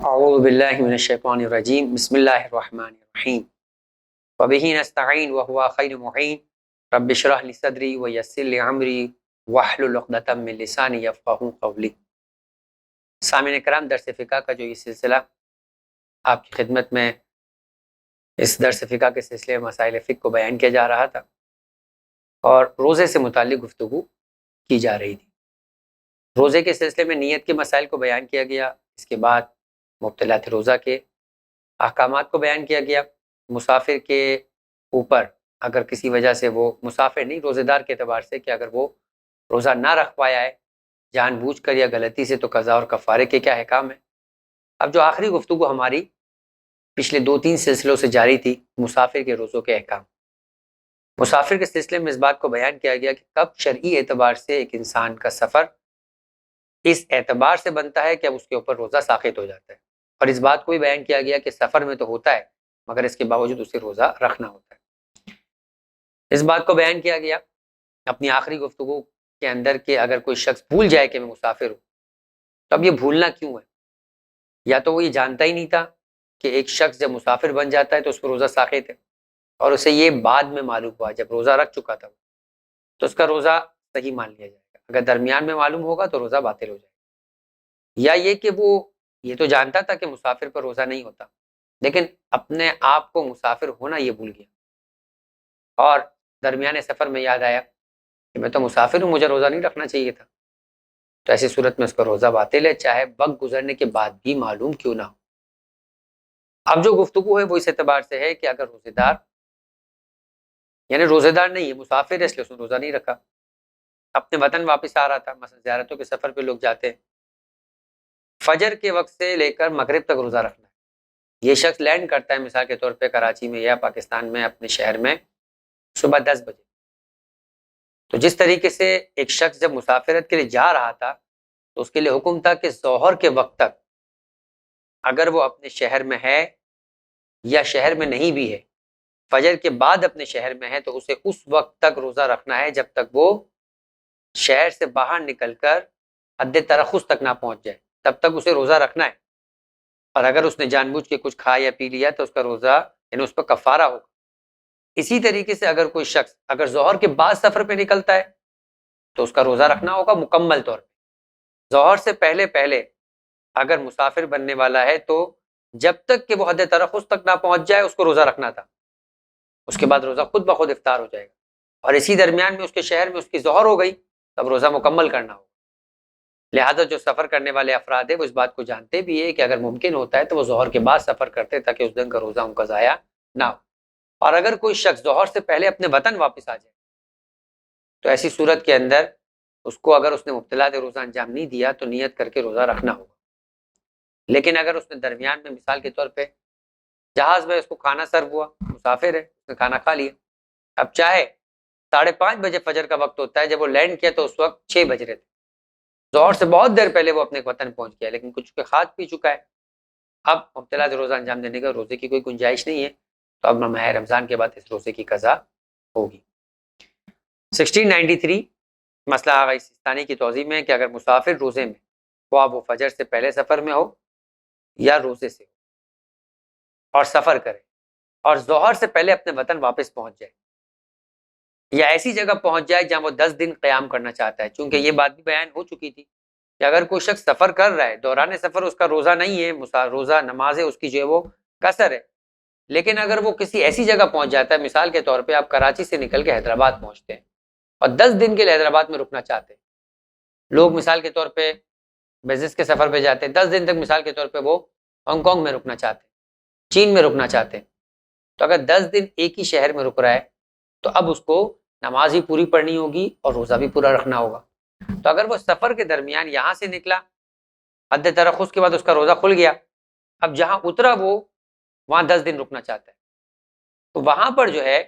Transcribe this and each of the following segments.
اعوذ باللہ من الشیطان الرجیم بسم اللہ الرحمن الرحیم وبہ نستعین وہو خیر معین رب اشرح لی صدری ویسر لی امری واحلل عقدۃ من لسانی یفقہوا قولی۔ سامعین کرام، درس فقہ کا جو یہ سلسلہ آپ کی خدمت میں اس درس فقہ کے سلسلے میں مسائل فقہ کو بیان کیا جا رہا تھا اور روزے سے متعلق گفتگو کی جا رہی تھی۔ روزے کے سلسلے میں نیت کے مسائل کو بیان کیا گیا، اس کے بعد مبطلات روزہ کے احکامات کو بیان کیا گیا۔ مسافر کے اوپر اگر کسی وجہ سے وہ مسافر نہیں، روزے دار کے اعتبار سے کہ اگر وہ روزہ نہ رکھ پایا ہے جان بوجھ کر یا غلطی سے، تو قضا اور کفارے کے کیا احکام ہیں۔ اب جو آخری گفتگو ہماری پچھلے 2-3 سلسلوں سے جاری تھی، مسافر کے روزوں کے احکام۔ مسافر کے سلسلے میں اس بات کو بیان کیا گیا کہ کب شرعی اعتبار سے ایک انسان کا سفر اس اعتبار سے بنتا ہے کہ اب اس کے اوپر روزہ ساقط ہو جاتا ہے، اور اس بات کو بھی بیان کیا گیا کہ سفر میں تو ہوتا ہے مگر اس کے باوجود اسے روزہ رکھنا ہوتا ہے۔ اس بات کو بیان کیا گیا اپنی آخری گفتگو کے اندر کہ اگر کوئی شخص بھول جائے کہ میں مسافر ہوں، تو اب یہ بھولنا کیوں ہے؟ یا تو وہ یہ جانتا ہی نہیں تھا کہ ایک شخص جب مسافر بن جاتا ہے تو اس پر روزہ ساقط ہے، اور اسے یہ بعد میں معلوم ہوا جب روزہ رکھ چکا تھا، تو اس کا روزہ صحیح مان لیا جائے گا۔ اگر درمیان میں معلوم ہوگا تو روزہ باطل ہو جائے گا۔ یا یہ کہ وہ یہ تو جانتا تھا کہ مسافر پر روزہ نہیں ہوتا، لیکن اپنے آپ کو مسافر ہونا یہ بھول گیا، اور درمیان سفر میں یاد آیا کہ میں تو مسافر ہوں، مجھے روزہ نہیں رکھنا چاہیے تھا، تو ایسی صورت میں اس کا روزہ باطل ہے، چاہے وقت گزرنے کے بعد بھی معلوم کیوں نہ ہو۔ اب جو گفتگو ہے وہ اس اعتبار سے ہے کہ اگر روزے دار یعنی روزے دار نہیں ہے، مسافر ہے، اس لیے اس نے روزہ نہیں رکھا، اپنے وطن واپس آ رہا تھا، مثلا زیارتوں کے سفر پہ لوگ جاتے ہیں، فجر کے وقت سے لے کر مغرب تک روزہ رکھنا ہے۔ یہ شخص لینڈ کرتا ہے مثال کے طور پہ کراچی میں یا پاکستان میں اپنے شہر میں صبح 10 بجے، تو جس طریقے سے ایک شخص جب مسافرت کے لیے جا رہا تھا تو اس کے لیے حکم تھا کہ ظہر کے وقت تک اگر وہ اپنے شہر میں ہے یا شہر میں نہیں بھی ہے، فجر کے بعد اپنے شہر میں ہے تو اسے اس وقت تک روزہ رکھنا ہے جب تک وہ شہر سے باہر نکل کر حد ترخص تک نہ پہنچ جائے، تب تک اسے روزہ رکھنا ہے۔ اور اگر اس نے جان بوجھ کے کچھ کھایا یا پی لیا تو اس کا روزہ یعنی اس پر کفارہ ہوگا۔ اسی طریقے سے اگر کوئی شخص اگر ظہر کے بعد سفر پہ نکلتا ہے تو اس کا روزہ رکھنا ہوگا مکمل طور پہ۔ ظہر سے پہلے پہلے اگر مسافر بننے والا ہے تو جب تک کہ وہ حد ترخص تک نہ پہنچ جائے اس کو روزہ رکھنا تھا، اس کے بعد روزہ خود بخود افطار ہو جائے گا، اور اسی درمیان میں اس کے شہر میں اس کی ظہر ہو گئی تب روزہ مکمل کرنا ہوگا۔ لہذا جو سفر کرنے والے افراد ہیں وہ اس بات کو جانتے بھی ہے کہ اگر ممکن ہوتا ہے تو وہ ظہر کے بعد سفر کرتے تاکہ اس دن کا روزہ ان کا ضائع نہ ہو۔ اور اگر کوئی شخص ظہر سے پہلے اپنے وطن واپس آ جائے تو ایسی صورت کے اندر اس کو اگر اس نے مبتلات روزہ انجام نہیں دیا تو نیت کر کے روزہ رکھنا ہوگا۔ لیکن اگر اس نے درمیان میں مثال کے طور پہ جہاز میں اس کو کھانا سرو ہوا، مسافر ہے، اس نے کھانا کھا لیا، اب چاہے 5:30 بجے فجر کا وقت ہوتا ہے، جب وہ لینڈ کیا تو اس وقت 6 بج رہے تھے، ظہر سے بہت دیر پہلے وہ اپنے وطن پہنچ گیا، لیکن کچھ کے کھا پی چکا ہے، اب مبتلات روزہ انجام دینے کا روزے کی کوئی گنجائش نہیں ہے، تو اب ماہ رمضان کے بعد اس روزے کی قضا ہوگی۔ 1693 مسئلہ آغا سستانی کی توضیح میں کہ اگر مسافر روزے میں خواہ وہ فجر سے پہلے سفر میں ہو یا روزے سے ہو اور سفر کرے اور ظہر سے پہلے اپنے وطن واپس پہنچ جائے یا ایسی جگہ پہنچ جائے جہاں وہ 10 دن قیام کرنا چاہتا ہے، چونکہ یہ بات بھی بیان ہو چکی تھی کہ اگر کوئی شخص سفر کر رہا ہے، دوران سفر اس کا روزہ نہیں ہے، روزہ نماز ہے اس کی جو ہے وہ قصر ہے، لیکن اگر وہ کسی ایسی جگہ پہنچ جاتا ہے، مثال کے طور پہ آپ کراچی سے نکل کے حیدرآباد پہنچتے ہیں اور 10 دن کے لیے حیدرآباد میں رکنا چاہتے ہیں، لوگ مثال کے طور پہ بزنس کے سفر پہ جاتے ہیں، 10 دن تک مثال کے طور پہ وہ ہانگ کانگ میں رکنا چاہتے ہیں، چین میں رکنا چاہتے ہیں، تو اگر 10 دن ایک ہی شہر میں رک رہا ہے تو اب اس کو نماز ہی پوری پڑھنی ہوگی اور روزہ بھی پورا رکھنا ہوگا۔ تو اگر وہ سفر کے درمیان یہاں سے نکلا، حد ترخص کے بعد اس کا روزہ کھل گیا، اب جہاں اترا وہ وہاں 10 دن رکنا چاہتا ہے، تو وہاں پر جو ہے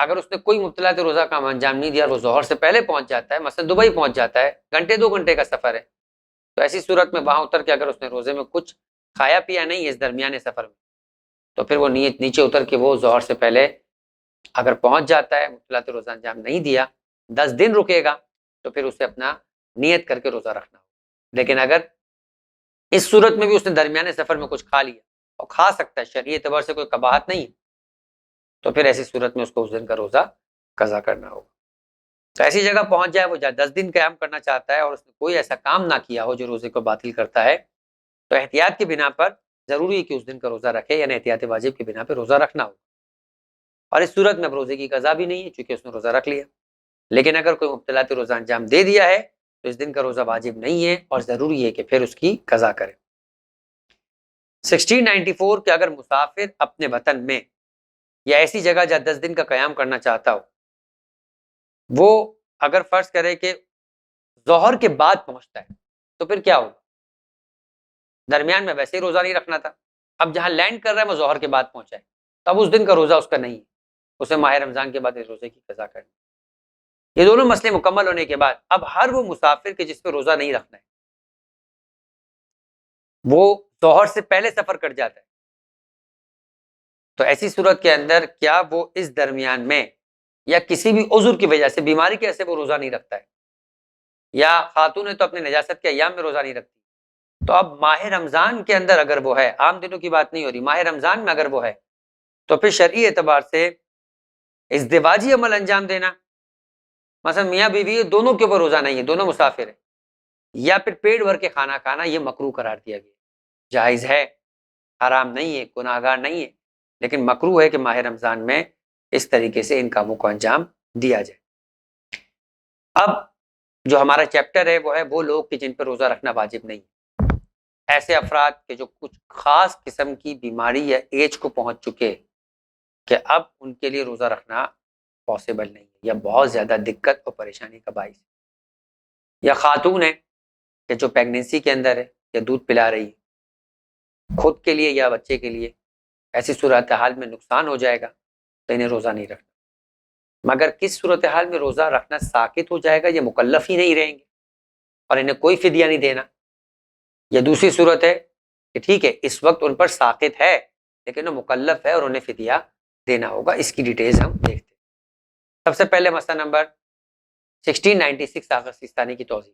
اگر اس نے کوئی مبتلات روزہ کا انجام نہیں دیا اور وہ ظہر سے پہلے پہنچ جاتا ہے، مثلا دبئی پہنچ جاتا ہے، گھنٹے 2 گھنٹے کا سفر ہے، تو ایسی صورت میں وہاں اتر کے اگر اس نے روزے میں کچھ کھایا پیا نہیں ہے اس درمیان سفر میں، تو پھر وہ نیچے اتر کے وہ ظہر سے پہلے اگر پہنچ جاتا ہے، مبتلات روزہ انجام نہیں دیا، 10 دن رکے گا، تو پھر اسے اپنا نیت کر کے روزہ رکھنا ہوگا۔ لیکن اگر اس صورت میں بھی اس نے درمیانے سفر میں کچھ کھا لیا اور کھا سکتا ہے، شرعی اعتبار سے کوئی قباحت نہیں ہے، تو پھر ایسی صورت میں اس کو اس دن کا روزہ قضا کرنا ہوگا۔ تو ایسی جگہ پہنچ جائے وہ 10 دن قیام کرنا چاہتا ہے اور اس نے کوئی ایسا کام نہ کیا ہو جو روزے کو باطل کرتا ہے، تو احتیاط کی بنا پر ضروری ہے کہ اس دن کا روزہ رکھے، یعنی احتیاط واجب کی بنا پہ روزہ رکھنا ہوگا۔ اور اس صورت میں اب روزے کی قضا بھی نہیں ہے چونکہ اس نے روزہ رکھ لیا۔ لیکن اگر کوئی مبتلاط روزہ انجام دے دیا ہے تو اس دن کا روزہ واجب نہیں ہے اور ضروری ہے کہ پھر اس کی قضا کرے۔ 1694 کہ اگر مسافر اپنے وطن میں یا ایسی جگہ جہاں 10 دن کا قیام کرنا چاہتا ہو، وہ اگر فرض کرے کہ ظہر کے بعد پہنچتا ہے تو پھر کیا ہوگا؟ درمیان میں ویسے ہی روزہ نہیں رکھنا تھا، اب جہاں لینڈ کر رہا ہے وہ ظہر کے بعد پہنچا ہے، تو اب اس دن کا روزہ اس کا نہیں ہے، اسے ماہ رمضان کے بعد اس روزے کی قضا کرنی۔ یہ دونوں مسئلے مکمل ہونے کے بعد اب ہر وہ مسافر کے جس پہ روزہ نہیں رکھنا ہے، وہ ظہر سے پہلے سفر کٹ جاتا ہے، تو ایسی صورت کے اندر کیا وہ اس درمیان میں یا کسی بھی عذر کی وجہ سے، بیماری کی وجہ سے وہ روزہ نہیں رکھتا ہے، یا خاتون ہے تو اپنے نجاست کے ایام میں روزہ نہیں رکھتی، تو اب ماہ رمضان کے اندر اگر وہ ہے، عام دنوں کی بات نہیں ہو رہی، ماہ رمضان میں اگر وہ ہے تو پھر شرعی اعتبار سے ازدواجی عمل انجام دینا، مثلا میاں بیوی دونوں کے اوپر روزہ نہیں ہے، دونوں مسافر ہیں، یا پھر پیٹ بھر کے کھانا کھانا، یہ مکروہ قرار دیا گیا، جائز ہے، حرام نہیں ہے، گناہگار نہیں ہے، لیکن مکروہ ہے کہ ماہ رمضان میں اس طریقے سے ان کاموں کو انجام دیا جائے۔ اب جو ہمارا چیپٹر ہے وہ ہے وہ لوگ کہ جن پر روزہ رکھنا واجب نہیں، ایسے افراد کے جو کچھ خاص قسم کی بیماری یا ایج کو پہنچ چکے کہ اب ان کے لیے روزہ رکھنا پاسبل نہیں ہے، یا بہت زیادہ دقت اور پریشانی کا باعث، یا خاتون ہے کہ جو پیگنینسی کے اندر ہے یا دودھ پلا رہی ہے، خود کے لیے یا بچے کے لیے، ایسی صورتحال میں نقصان ہو جائے گا تو انہیں روزہ نہیں رکھنا، مگر کس صورتحال میں روزہ رکھنا ساقط ہو جائے گا، یہ مکلف ہی نہیں رہیں گے اور انہیں کوئی فدیہ نہیں دینا، یا دوسری صورت ہے کہ ٹھیک ہے اس وقت ان پر ساقط ہے لیکن وہ مکلف ہے اور انہیں فدیہ دینا ہوگا۔ اس کی ڈیٹیلز ہم دیکھتے ہیں۔ سب سے پہلے مسئلہ نمبر 1696 آغا سیستانی کی توضیح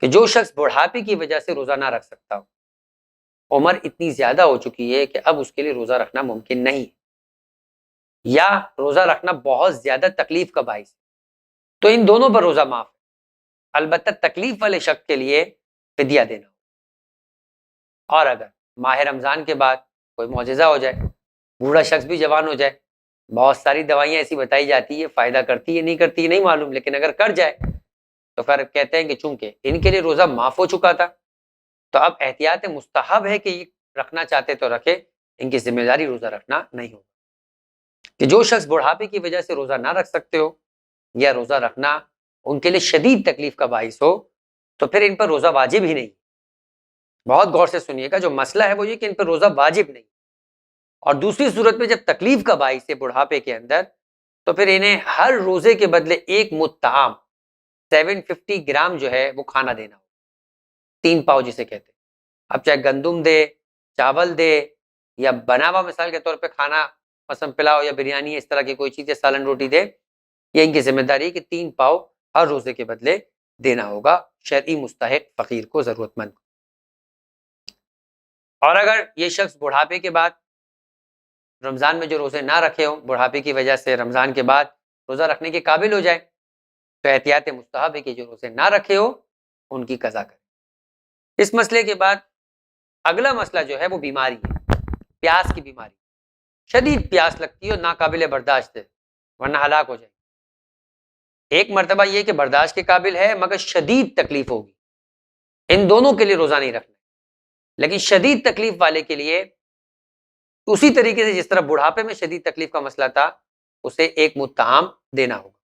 کہ جو شخص بڑھاپے کی وجہ سے روزہ نہ رکھ سکتا ہو، عمر اتنی زیادہ ہو چکی ہے کہ اب اس کے لیے روزہ رکھنا ممکن نہیں، یا روزہ رکھنا بہت زیادہ تکلیف کا باعث، تو ان دونوں پر روزہ معاف ہے، البتہ تکلیف والے شخص کے لیے فدیہ دینا ہو۔ اور اگر ماہ رمضان کے بعد کوئی معجزہ ہو جائے، بوڑھا شخص بھی جوان ہو جائے، بہت ساری دوائیاں ایسی بتائی جاتی ہے، فائدہ کرتی ہے نہیں کرتی ہے نہیں معلوم، لیکن اگر کر جائے تو پھر کہتے ہیں کہ چونکہ ان کے لیے روزہ معاف ہو چکا تھا تو اب احتیاط مستحب ہے کہ یہ رکھنا چاہتے تو رکھے، ان کی ذمہ داری روزہ رکھنا نہیں ہوگا۔ کہ جو شخص بڑھاپے کی وجہ سے روزہ نہ رکھ سکتے ہو یا روزہ رکھنا ان کے لیے شدید تکلیف کا باعث ہو تو پھر ان پر روزہ واجب ہی نہیں۔ بہت غور سے سنیے گا، جو مسئلہ ہے وہ یہ کہ ان پر روزہ واجب نہیں، اور دوسری صورت میں جب تکلیف کا باعث ہے بڑھاپے کے اندر تو پھر انہیں ہر روزے کے بدلے ایک مطعام 750 گرام جو ہے وہ کھانا دینا ہو، 3 پاؤ جسے کہتے ہیں، اب چاہے گندم دے، چاول دے، یا بنا ہوا مثال کے طور پہ کھانا مثلا پلاؤ یا بریانی اس طرح کی کوئی چیز یا سالن روٹی دے، یہ ان کی ذمہ داری ہے کہ 3 پاؤ ہر روزے کے بدلے دینا ہوگا شرعی مستحق فقیر کو، ضرورت مند کو۔ اور اگر یہ شخص بڑھاپے کے بعد رمضان میں جو روزے نہ رکھے ہوں، بڑھاپے کی وجہ سے رمضان کے بعد روزہ رکھنے کے قابل ہو جائے تو احتیاط مستحب ہے کہ جو روزے نہ رکھے ہو ان کی قضا کرے۔ اس مسئلے کے بعد اگلا مسئلہ جو ہے وہ بیماری ہے، پیاس کی بیماری، شدید پیاس لگتی ہے اور ناقابل برداشت ہے ورنہ ہلاک ہو جائے۔ ایک مرتبہ یہ کہ برداشت کے قابل ہے مگر شدید تکلیف ہوگی، ان دونوں کے لیے روزہ نہیں رکھنا، لیکن شدید تکلیف والے کے لیے اسی طریقے سے جس طرح بڑھاپے میں شدید تکلیف کا مسئلہ تھا اسے ایک مطعام دینا ہوگا،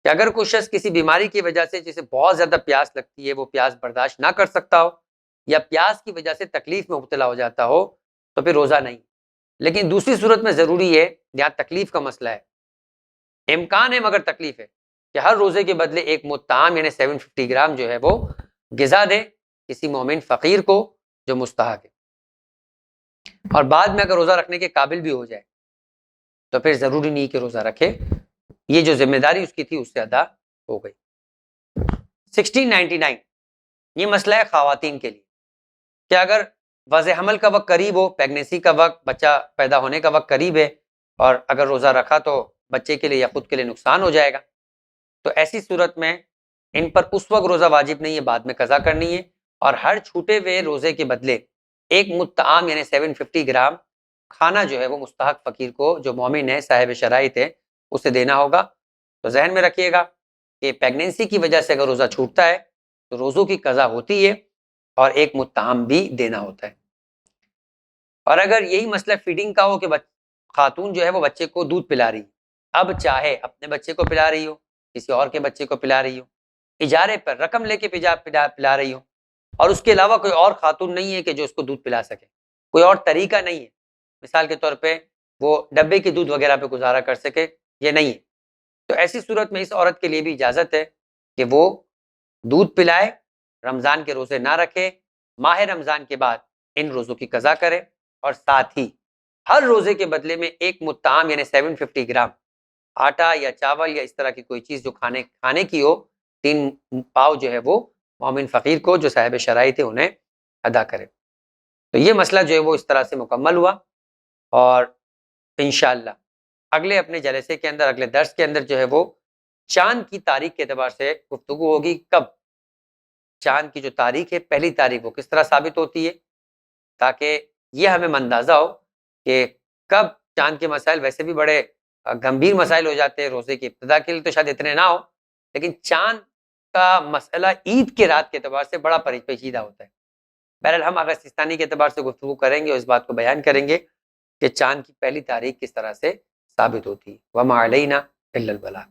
کہ اگر کوئی شخص کسی بیماری کی وجہ سے جسے بہت زیادہ پیاس لگتی ہے وہ پیاس برداشت نہ کر سکتا ہو یا پیاس کی وجہ سے تکلیف میں مبتلا ہو جاتا ہو تو پھر روزہ نہیں، لیکن دوسری صورت میں ضروری ہے جہاں تکلیف کا مسئلہ ہے، امکان ہے مگر تکلیف ہے کہ ہر روزے کے بدلے ایک مطعام یعنی 750 گرام جو ہے وہ غذا دے کسی مومن فقیر کو جو مستحق ہے، اور بعد میں اگر روزہ رکھنے کے قابل بھی ہو جائے تو پھر ضروری نہیں کہ روزہ رکھے، یہ جو ذمہ داری اس کی تھی اس سے ادا ہو گئی۔ 1699 یہ مسئلہ ہے خواتین کے لیے، کہ اگر وضع حمل کا وقت قریب ہو، پیگنیسی کا وقت، بچہ پیدا ہونے کا وقت قریب ہے، اور اگر روزہ رکھا تو بچے کے لیے یا خود کے لیے نقصان ہو جائے گا، تو ایسی صورت میں ان پر اس وقت روزہ واجب نہیں ہے، بعد میں قضا کرنی ہے، اور ہر چھوٹے ہوئے روزے کے بدلے ایک مطعام یعنی 750 گرام کھانا جو ہے وہ مستحق فقیر کو، جو مومن ہے، صاحب شرائط ہے، اسے دینا ہوگا۔ تو ذہن میں رکھیے گا کہ پیگنینسی کی وجہ سے اگر روزہ چھوٹتا ہے تو روزوں کی قضا ہوتی ہے اور ایک مطعم بھی دینا ہوتا ہے۔ اور اگر یہی مسئلہ فیڈنگ کا ہو کہ خاتون جو ہے وہ بچے کو دودھ پلا رہی، اب چاہے اپنے بچے کو پلا رہی ہو، کسی اور کے بچے کو پلا رہی ہو، اجارے پر رقم لے کے پلا رہی ہو، اور اس کے علاوہ کوئی اور خاتون نہیں ہے کہ جو اس کو دودھ پلا سکے، کوئی اور طریقہ نہیں ہے، مثال کے طور پہ وہ ڈبے کے دودھ وغیرہ پہ گزارا کر سکے، یہ نہیں ہے، تو ایسی صورت میں اس عورت کے لیے بھی اجازت ہے کہ وہ دودھ پلائے، رمضان کے روزے نہ رکھے، ماہ رمضان کے بعد ان روزوں کی قضا کرے، اور ساتھ ہی ہر روزے کے بدلے میں ایک مطعام یعنی 750 گرام آٹا یا چاول یا اس طرح کی کوئی چیز جو کھانے کی ہو، 3 پاؤ جو ہے وہ مومن فقیر کو جو صاحب شرائط ہے انہیں ادا کرے۔ تو یہ مسئلہ جو ہے وہ اس طرح سے مکمل ہوا، اور انشاءاللہ اگلے اپنے جلسے کے اندر، اگلے درس کے اندر جو ہے وہ چاند کی تاریخ کے اعتبار سے گفتگو ہوگی، کب چاند کی جو تاریخ ہے، پہلی تاریخ، وہ کس طرح ثابت ہوتی ہے، تاکہ یہ ہمیں مندازہ ہو کہ کب چاند کے مسائل ویسے بھی بڑے گمبھیر مسائل ہو جاتے ہیں، روزے کی ابتدا کے لیے تو شاید اتنے نہ ہو، لیکن چاند کا مسئلہ عید کے رات کے اعتبار سے بڑا پیچیدہ ہوتا ہے۔ بہرحال ہم اگر سیستانی کے اعتبار سے گفتگو کریں گے اور اس بات کو بیان کریں گے کہ چاند کی پہلی تاریخ کس طرح سے ثابت ہوتی ہے۔ وما علینا الا البلاغ۔